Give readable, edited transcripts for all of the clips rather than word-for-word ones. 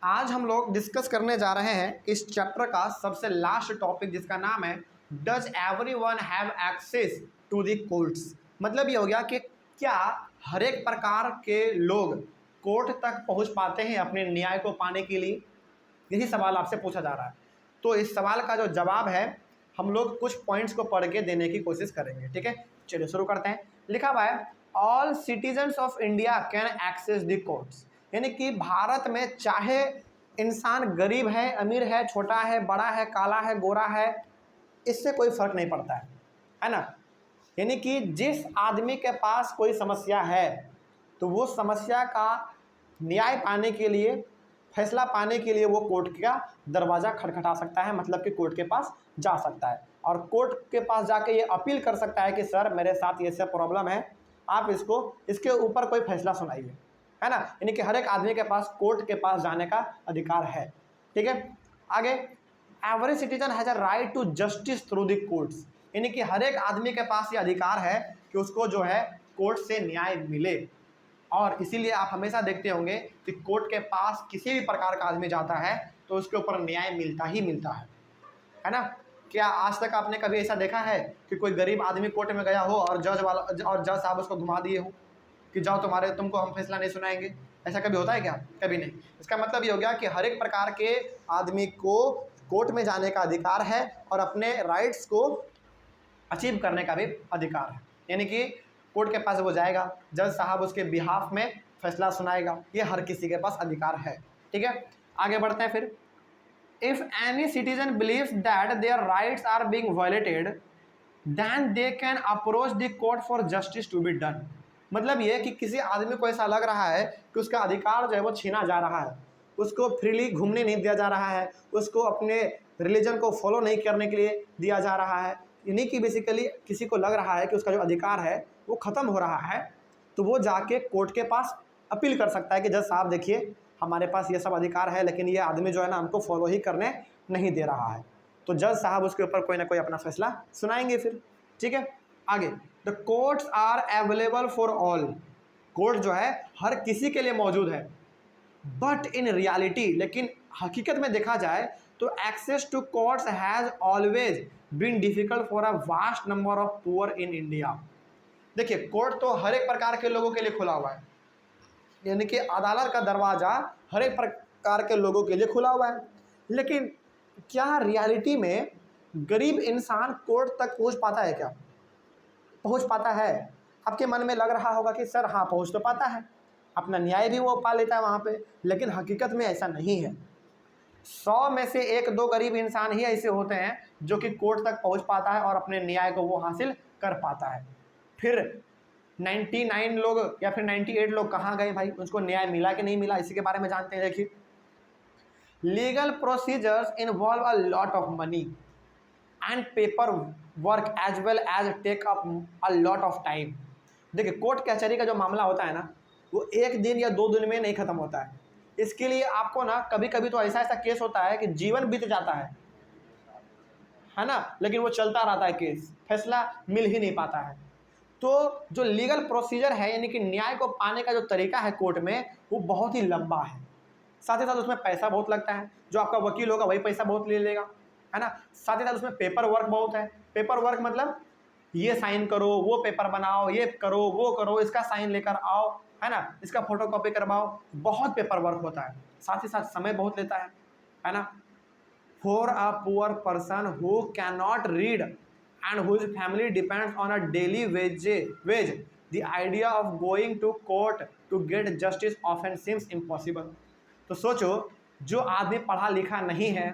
आज हम लोग डिस्कस करने जा रहे हैं इस चैप्टर का सबसे लास्ट टॉपिक, जिसका नाम है does everyone have access to the courts. मतलब ये हो गया कि क्या हर एक प्रकार के लोग कोर्ट तक पहुंच पाते हैं अपने न्याय को पाने के लिए। यही सवाल आपसे पूछा जा रहा है। तो इस सवाल का जो जवाब है हम लोग कुछ पॉइंट्स को पढ़ के देने की कोशिश करेंगे। ठीक है, चलिए शुरू करते हैं। लिखा हुआ है all citizens of India can access the courts, यानी कि भारत में चाहे इंसान गरीब है, अमीर है, छोटा है, बड़ा है, काला है, गोरा है, इससे कोई फर्क नहीं पड़ता है ना। यानी कि जिस आदमी के पास कोई समस्या है तो वो समस्या का न्याय पाने के लिए, फैसला पाने के लिए वो कोर्ट का दरवाज़ा खटखटा सकता है, मतलब कि कोर्ट के पास जा सकता है और कोर्ट के पास जाके ये अपील कर सकता है कि सर मेरे साथ ये सब प्रॉब्लम है, आप इसके ऊपर कोई फैसला सुनाइए, है ना। यानी कि हर एक आदमी के पास कोर्ट के पास जाने का अधिकार है। ठीक है, आगे every citizen has a right to justice through the courts, यानी कि हर एक आदमी के पास ये अधिकार है कि उसको जो है कोर्ट से न्याय मिले। और इसीलिए आप हमेशा देखते होंगे कि कोर्ट के पास किसी भी प्रकार का आदमी जाता है तो उसके ऊपर न्याय मिलता ही मिलता है ना। क्या आज तक आपने कभी ऐसा देखा है कि कोई गरीब आदमी कोर्ट में गया हो और जज साहब उसको घुमा दिए हो कि जाओ तुमको हम फैसला नहीं सुनाएंगे? ऐसा कभी होता है क्या? कभी नहीं। इसका मतलब ये हो गया कि हर एक प्रकार के आदमी को कोर्ट में जाने का अधिकार है और अपने राइट्स को अचीव करने का भी अधिकार है। यानी कि कोर्ट के पास वो जाएगा, जज साहब उसके बिहाफ में फैसला सुनाएगा, ये हर किसी के पास अधिकार है। ठीक है, आगे बढ़ते हैं फिर। If any citizen believes that their rights are being violated then they can approach the court for justice to be done. मतलब ये कि किसी आदमी को ऐसा लग रहा है कि उसका अधिकार जो है वो छीना जा रहा है, उसको फ्रीली घूमने नहीं दिया जा रहा है, उसको अपने रिलीजन को फॉलो नहीं करने के लिए दिया जा रहा है, यानी कि बेसिकली किसी को लग रहा है कि उसका जो अधिकार है वो ख़त्म हो रहा है, तो वो जाके कोर्ट के पास अपील कर सकता है कि जज साहब देखिए हमारे पास ये सब अधिकार है लेकिन ये आदमी जो है ना हमको फॉलो ही करने नहीं दे रहा है। तो जज साहब उसके ऊपर कोई ना कोई अपना फैसला सुनाएंगे फिर। ठीक है, आगे the courts are available for all. Court जो है हर किसी के लिए मौजूद है, बट इन रियलिटी, लेकिन हकीकत में देखा जाए तो access to courts has always been difficult for a vast number of poor in India. देखिए कोर्ट तो हर एक प्रकार के लोगों के लिए खुला हुआ है, यानी कि अदालत का दरवाज़ा हर एक प्रकार के लोगों के लिए खुला हुआ है, लेकिन क्या रियलिटी में गरीब इंसान कोर्ट तक पहुंच पाता है? क्या पहुंच पाता है? आपके मन में लग रहा होगा कि सर हाँ पहुंच तो पाता है, अपना न्याय भी वो पा लेता है वहाँ पे, लेकिन हकीकत में ऐसा नहीं है। 100 में से 1-2 गरीब इंसान ही ऐसे होते हैं जो कि कोर्ट तक पहुँच पाता है और अपने न्याय को वो हासिल कर पाता है। फिर 99 लोग या फिर 98 लोग कहाँ गए भाई? उसको न्याय मिला कि नहीं मिला, इसी के बारे में जानते हैं। देखिए legal procedures involve a lot of money and paper work as well as take up a lot of time. देखिए कोर्ट कचहरी का जो मामला होता है ना वो 1 दिन या 2 दिन में नहीं ख़त्म होता है। इसके लिए आपको ना कभी कभी तो ऐसा केस होता है कि जीवन बीत जाता है ना, लेकिन वो चलता रहता है केस, फैसला मिल ही नहीं पाता है। तो जो लीगल प्रोसीजर है यानी कि न्याय को पाने का जो तरीका है कोर्ट में वो बहुत ही लंबा है, साथ ही साथ उसमें पैसा बहुत लगता है। जो आपका वकील होगा वही पैसा बहुत ले लेगा, है ना। साथ ही साथ उसमें पेपर वर्क बहुत है। पेपर वर्क मतलब ये साइन करो, वो पेपर बनाओ, ये करो, वो करो, इसका साइन लेकर आओ, है ना, इसका फोटो कॉपी करवाओ, बहुत पेपर वर्क होता है। साथ ही साथ समय बहुत लेता है ना। For a poor person who can not read and whose family depends on a daily wage, the idea of going to court to get justice often seems impossible। तो सोचो जो आदमी पढ़ा लिखा नहीं है,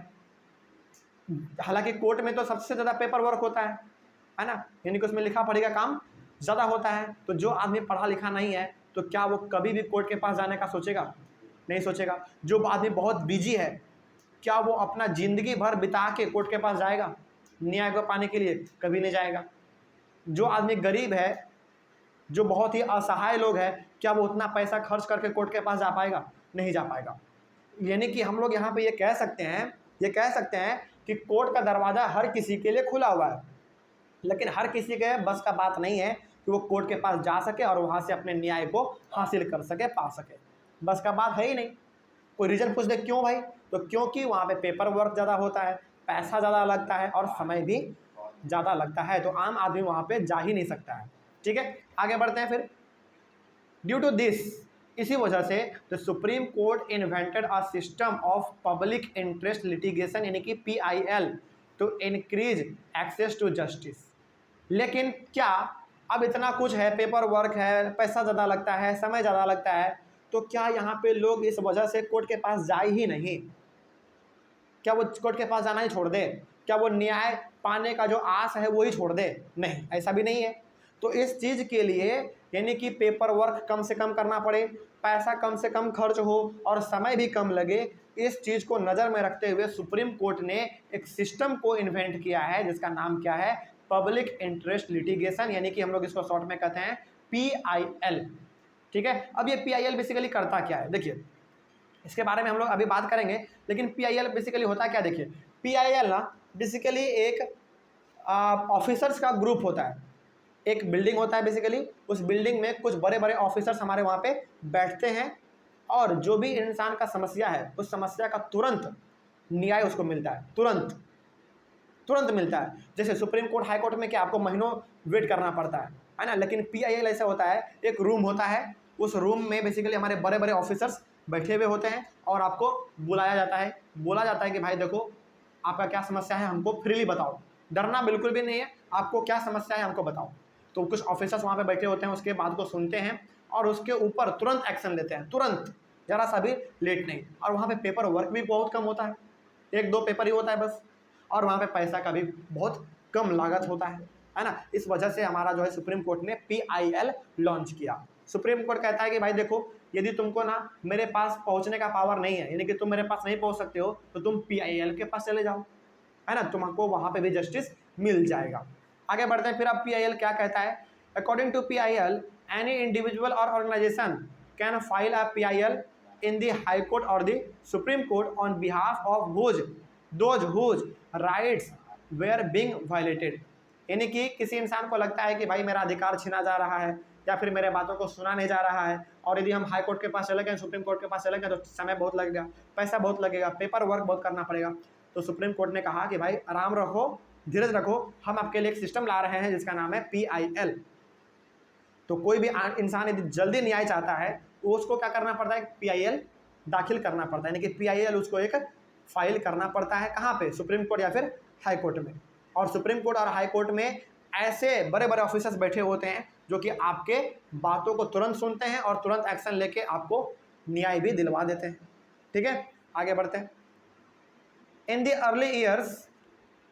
हालांकि कोर्ट में तो सबसे ज़्यादा पेपर वर्क होता है ना, यानी कि उसमें लिखा पढ़ी का काम ज़्यादा होता है। तो जो आदमी पढ़ा लिखा नहीं है तो क्या वो कभी भी कोर्ट के पास जाने का सोचेगा? नहीं सोचेगा। जो आदमी बहुत बिजी है क्या वो अपना ज़िंदगी भर बिता के कोर्ट के पास जाएगा न्याय को पाने के लिए? कभी नहीं जाएगा। जो आदमी गरीब है, जो बहुत ही असहाय लोग हैं, क्या वो उतना पैसा खर्च करके कोर्ट के पास जा पाएगा? नहीं जा पाएगा। यानी कि हम लोग यहाँ पे ये कह सकते हैं कि कोर्ट का दरवाज़ा हर किसी के लिए खुला हुआ है, लेकिन हर किसी के बस का बात नहीं है कि वो कोर्ट के पास जा सके और वहाँ से अपने न्याय को हासिल कर सके, पा सके। बस का बात है ही नहीं। कोई रीज़न पूछ दे क्यों भाई, तो क्योंकि वहाँ पे पेपर वर्क ज़्यादा होता है, पैसा ज़्यादा लगता है और समय भी ज़्यादा लगता है, तो आम आदमी वहाँ पे जा ही नहीं सकता है। ठीक है, आगे बढ़ते हैं फिर। ड्यू टू दिस, इसी वजह से the supreme court invented a system of public interest litigation यानी कि PIL to increase access to justice. लेकिन क्या अब इतना कुछ है, पेपर वर्क है, पैसा ज़्यादा लगता है, समय ज़्यादा लगता है, तो क्या यहाँ पे लोग इस वजह से कोर्ट के पास जाए ही नहीं? क्या वो कोर्ट के पास जाना ही छोड़ दे? क्या वो न्याय पाने का जो आस है वो ही छोड़ दे? नहीं, ऐसा भी नहीं है। तो इस चीज़ के लिए यानी कि पेपर वर्क कम से कम करना पड़े, पैसा कम से कम खर्च हो और समय भी कम लगे, इस चीज़ को नज़र में रखते हुए सुप्रीम कोर्ट ने एक सिस्टम को इन्वेंट किया है जिसका नाम क्या है, पब्लिक इंटरेस्ट लिटिगेशन, यानी कि हम लोग इसको शॉर्ट में कहते हैं PIL। ठीक है, अब ये PIL बेसिकली करता क्या है, देखिए इसके बारे में हम लोग अभी बात करेंगे, लेकिन PIL बेसिकली होता क्या, देखिए PIL ना बेसिकली एक ऑफिसर्स का ग्रुप होता है, एक बिल्डिंग होता है बेसिकली, उस बिल्डिंग में कुछ बड़े बड़े ऑफिसर्स हमारे वहाँ पे बैठते हैं और जो भी इंसान का समस्या है उस समस्या का तुरंत न्याय उसको मिलता है, तुरंत तुरंत मिलता है। जैसे सुप्रीम कोर्ट हाई कोर्ट में क्या आपको महीनों वेट करना पड़ता है ना, लेकिन PIL ऐसा होता है, एक रूम होता है, उस रूम में बेसिकली हमारे बड़े बड़े ऑफिसर्स बैठे हुए होते हैं और आपको बुलाया जाता है, बोला जाता है कि भाई देखो आपका क्या समस्या है, हमको फ्रीली बताओ, डरना बिल्कुल भी नहीं है, आपको क्या समस्या है हमको बताओ। तो कुछ ऑफिसर्स वहाँ पे बैठे होते हैं, उसके बात को सुनते हैं और उसके ऊपर तुरंत एक्शन लेते हैं, तुरंत, ज़रा सा भी लेट नहीं। और वहाँ पे पेपर वर्क भी बहुत कम होता है, 1-2 पेपर ही होता है बस, और वहाँ पे पैसा का भी बहुत कम लागत होता है ना। इस वजह से हमारा जो है सुप्रीम कोर्ट ने PIL लॉन्च किया। सुप्रीम कोर्ट कहता है कि भाई देखो यदि तुमको ना मेरे पास पहुँचने का पावर नहीं है, यानी कि तुम मेरे पास नहीं पहुँच सकते हो, तो तुम PIL के पास चले जाओ, है ना, तुमको वहाँ पे भी जस्टिस मिल जाएगा। आगे बढ़ते हैं फिर, अब PIL क्या कहता है। According to PIL, any individual और organisation can file a PIL in the high court और the supreme court on behalf of those whose rights were being violated. यानी कि किसी इंसान को लगता है कि भाई मेरा अधिकार छीना जा रहा है या फिर मेरे बातों को सुना नहीं जा रहा है, और यदि हम हाई कोर्ट के पास चले गए, सुप्रीम कोर्ट के पास चले गए, तो समय बहुत लगेगा, पैसा बहुत लगेगा, पेपर वर्क बहुत करना पड़ेगा। तो सुप्रीम कोर्ट ने कहा कि भाई आराम रखो, धीरज रखो, हम आपके लिए एक सिस्टम ला रहे हैं जिसका नाम है PIL। तो कोई भी इंसान यदि जल्दी न्याय चाहता है तो उसको क्या करना पड़ता है, PIL दाखिल करना पड़ता है, यानी कि PIL उसको एक फाइल करना पड़ता है, कहाँ पे, सुप्रीम कोर्ट या फिर हाई कोर्ट में। और सुप्रीम कोर्ट और हाई कोर्ट में ऐसे बड़े बड़े ऑफिसर्स बैठे होते हैं जो कि आपके बातों को तुरंत सुनते हैं और तुरंत एक्शन लेके आपको न्याय भी दिलवा देते हैं। ठीक है, आगे बढ़ते हैं। In the early years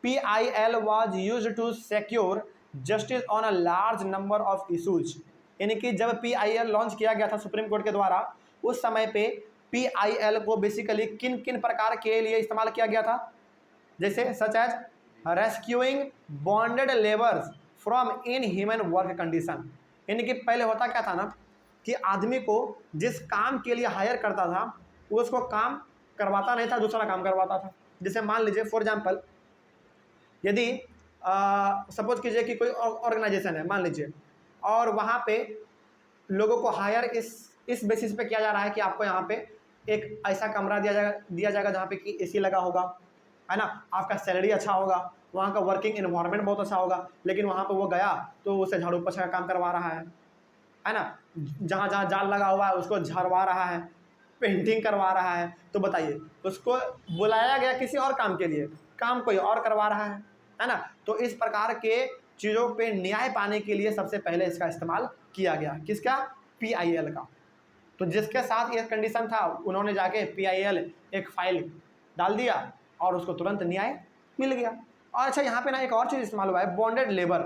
PIL was used to secure justice on a large number of issues। यानी कि जब PIL लॉन्च किया गया था सुप्रीम कोर्ट के द्वारा, उस समय पे PIL को बेसिकली किन किन प्रकार के लिए इस्तेमाल किया गया था, जैसे such as rescuing bonded labours from inhuman work condition. यानी कि पहले होता क्या था ना कि आदमी को जिस काम के लिए हायर करता था वो उसको काम करवाता नहीं था, दूसरा काम करवाता था। जैसे मान लीजिए फॉर एग्जांपल, यदि सपोज कीजिए कि कोई ऑर्गेनाइजेशन है मान लीजिए, और वहाँ पे लोगों को हायर इस बेसिस पे किया जा रहा है कि आपको यहाँ पे एक ऐसा कमरा दिया जाएगा जहाँ पे कि AC लगा होगा, है ना, आपका सैलरी अच्छा होगा, वहाँ का वर्किंग इन्वायरमेंट बहुत अच्छा होगा, लेकिन वहाँ पे वो गया तो उसे झाड़ू पोछा का काम करवा रहा है ना, जहाँ जहाँ जाल लगा हुआ है उसको झाड़वा रहा है, पेंटिंग करवा रहा है। तो बताइए, उसको बुलाया गया किसी और काम के लिए, काम कोई और करवा रहा है ना। तो इस प्रकार के चीज़ों पे न्याय पाने के लिए सबसे पहले इसका इस्तेमाल किया गया, किसका, PIL का। तो जिसके साथ ये कंडीशन था उन्होंने जाके PIL एक फाइल डाल दिया और उसको तुरंत न्याय मिल गया। और अच्छा यहाँ पे ना एक और चीज़ इस्तेमाल हुआ है, बॉन्डेड लेबर।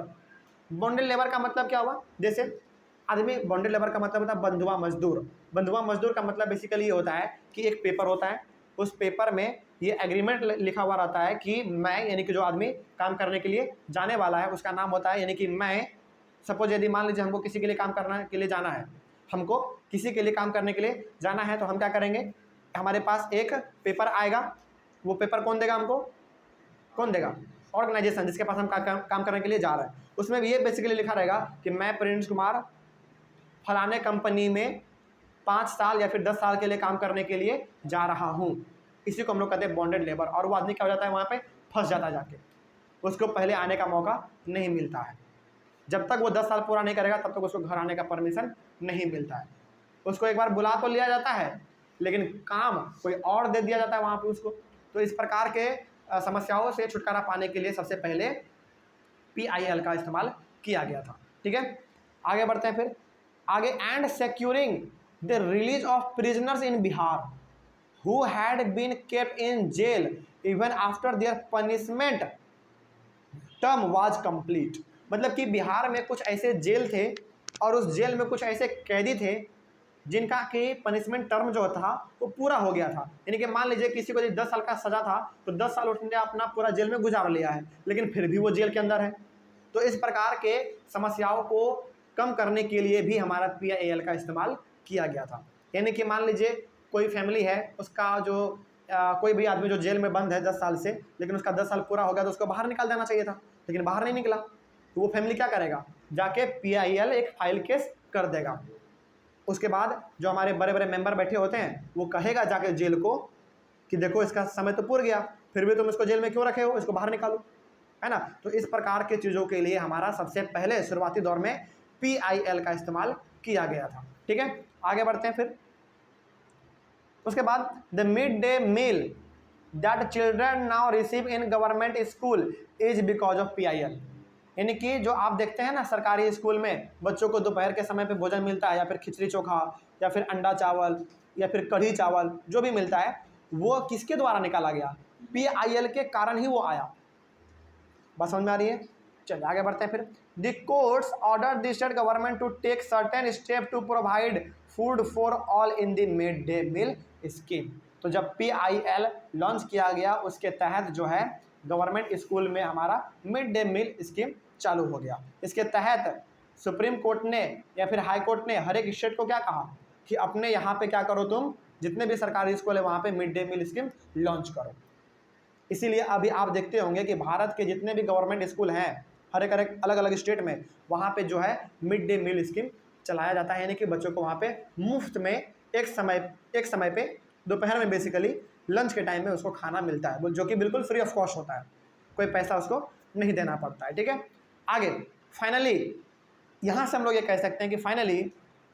बॉन्डेड लेबर का मतलब क्या हुआ, जैसे आदमी, बॉन्डेड लेबर का मतलब होता है बंधुआ मजदूर। बंधुआ मजदूर का मतलब बेसिकली ये होता है कि एक पेपर होता है, उस पेपर में ये एग्रीमेंट लिखा हुआ रहता है कि मैं, यानी कि जो आदमी काम करने के लिए जाने वाला है उसका नाम होता है, यानी कि मैं सपोज यदि मान लीजिए हमको किसी के लिए काम करने के लिए जाना है, हमको किसी के लिए काम करने के लिए जाना है, तो हम क्या करेंगे, हमारे पास एक पेपर आएगा, वो पेपर कौन देगा हमको, कौन देगा, ऑर्गेनाइजेशन जिसके पास हम काम करने के लिए जा रहे हैं। उसमें भी ये बेसिकली लिखा रहेगा कि मैं प्रिंस कुमार फलाने कंपनी में 5 साल या फिर 10 साल के लिए काम करने के लिए जा रहा हूँ, इसी को हम लोग कहते हैं बॉन्डेड लेबर। और वो आदमी क्या हो जाता है, वहाँ पे फंस जाता है जाके, उसको पहले आने का मौका नहीं मिलता है। जब तक वो 10 साल पूरा नहीं करेगा तब तक उसको घर आने का परमिशन नहीं मिलता है। उसको एक बार बुला तो लिया जाता है, लेकिन काम कोई और दे दिया जाता है वहाँ पे उसको। तो इस प्रकार के समस्याओं से छुटकारा पाने के लिए सबसे पहले PIL का इस्तेमाल किया गया था। ठीक है, आगे बढ़ते हैं फिर आगे। And securing the release of prisoners in Bihar who had been kept in jail even after their punishment term was complete. मतलब कि बिहार में कुछ ऐसे जेल थे और उस जेल में कुछ ऐसे कैदी थे जिनका कि पनिशमेंट टर्म जो था वो पूरा हो गया था। यानी कि मान लीजिए किसी को 10 साल का सजा था तो 10 साल उसने अपना पूरा जेल में गुजार लिया है, लेकिन फिर भी वो जेल के अंदर है। तो इस प्रकार के समस्याओं को कम करने के लिए भी हमारा PIL का इस्तेमाल किया गया था। यानी कि मान लीजिए कोई फैमिली है, उसका जो कोई भी आदमी जो जेल में बंद है 10 साल से, लेकिन उसका 10 साल पूरा हो गया तो उसको बाहर निकाल देना चाहिए था, लेकिन बाहर नहीं निकला, तो वो फैमिली क्या करेगा, जाके PIL एक फाइल केस कर देगा। उसके बाद जो हमारे बड़े बड़े मेंबर बैठे होते हैं वो कहेगा जाके जेल को कि देखो इसका समय तो पूरा गया, फिर भी तुम इसको जेल में क्यों रखे हो, इसको बाहर निकालो, है ना। तो इस प्रकार के चीज़ों के लिए हमारा सबसे पहले शुरुआती दौर में PIL का इस्तेमाल किया गया था। ठीक है, आगे बढ़ते हैं फिर। उसके बाद the mid day meal that children now receive in government school is because of PIL। यानी कि जो आप देखते हैं ना सरकारी स्कूल में बच्चों को दोपहर के समय पे भोजन मिलता है, या फिर खिचड़ी चोखा या फिर अंडा चावल या फिर कढ़ी चावल जो भी मिलता है, वो किसके द्वारा निकाला गया, PIL के कारण ही वो आया। बात समझ में आ रही है। चलिए आगे बढ़ते हैं फिर। The courts order the state government to take certain step to provide food for all in the mid day meal scheme. तो जब PIL लॉन्च किया गया उसके तहत जो है गवर्नमेंट स्कूल में हमारा मिड डे मील स्कीम चालू हो गया। इसके तहत सुप्रीम कोर्ट ने या फिर हाई कोर्ट ने हर एक स्टेट को क्या कहा कि अपने यहाँ पे क्या करो, तुम जितने भी सरकारी स्कूल है वहाँ पे mid day meal scheme launch करो। इसीलिए अभी आप देखते होंगे कि भारत के जितने भी गवर्नमेंट स्कूल हैं हर एक अलग अलग स्टेट में, वहाँ पे जो है मिड डे मील स्कीम चलाया जाता है। यानी कि बच्चों को वहाँ पे मुफ्त में एक समय पे दोपहर में बेसिकली लंच के टाइम में उसको खाना मिलता है, जो कि बिल्कुल फ्री ऑफ कॉस्ट होता है, कोई पैसा उसको नहीं देना पड़ता है। ठीक है, आगे फाइनली यहाँ से हम लोग ये कह सकते हैं कि finally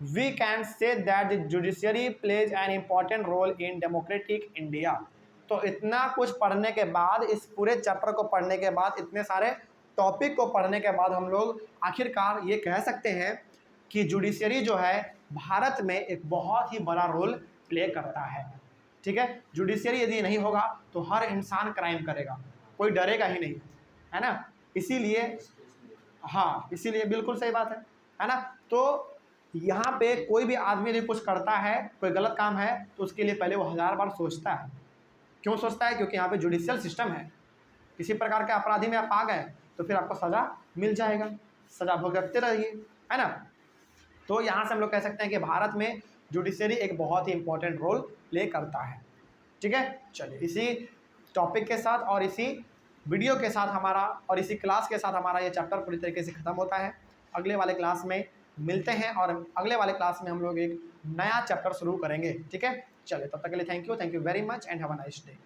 we can say that the judiciary plays an important role in democratic India. तो इतना कुछ पढ़ने के बाद, इस पूरे चैप्टर को पढ़ने के बाद, इतने सारे टॉपिक को पढ़ने के बाद हम लोग आखिरकार ये कह सकते हैं कि जुडिशरी जो है भारत में एक बहुत ही बड़ा रोल प्ले करता है। ठीक है, जुडिशरी यदि नहीं होगा तो हर इंसान क्राइम करेगा, कोई डरेगा ही नहीं, है ना। इसीलिए हाँ, इसीलिए बिल्कुल सही बात है ना। तो यहाँ पे कोई भी आदमी यदि कुछ करता है, कोई गलत काम है, तो उसके लिए पहले वो 1000 बार सोचता है। क्यों सोचता है? क्योंकि यहाँ पे जुडिशियल सिस्टम है। किसी प्रकार के अपराधी में आप आ गए तो फिर आपको सज़ा मिल जाएगा, सज़ा भुगतते रहिए, है ना। तो यहाँ से हम लोग कह सकते हैं कि भारत में जुडिशरी एक बहुत ही इंपॉर्टेंट रोल प्ले करता है। ठीक है, चलिए इसी टॉपिक के साथ और इसी वीडियो के साथ हमारा और इसी क्लास के साथ हमारा ये चैप्टर पूरी तरीके से ख़त्म होता है। अगले वाले क्लास में मिलते हैं और अगले वाले क्लास में हम लोग एक नया चैप्टर शुरू करेंगे। ठीक है, चलिए तब तक के लिए thank you very much and have a nice day.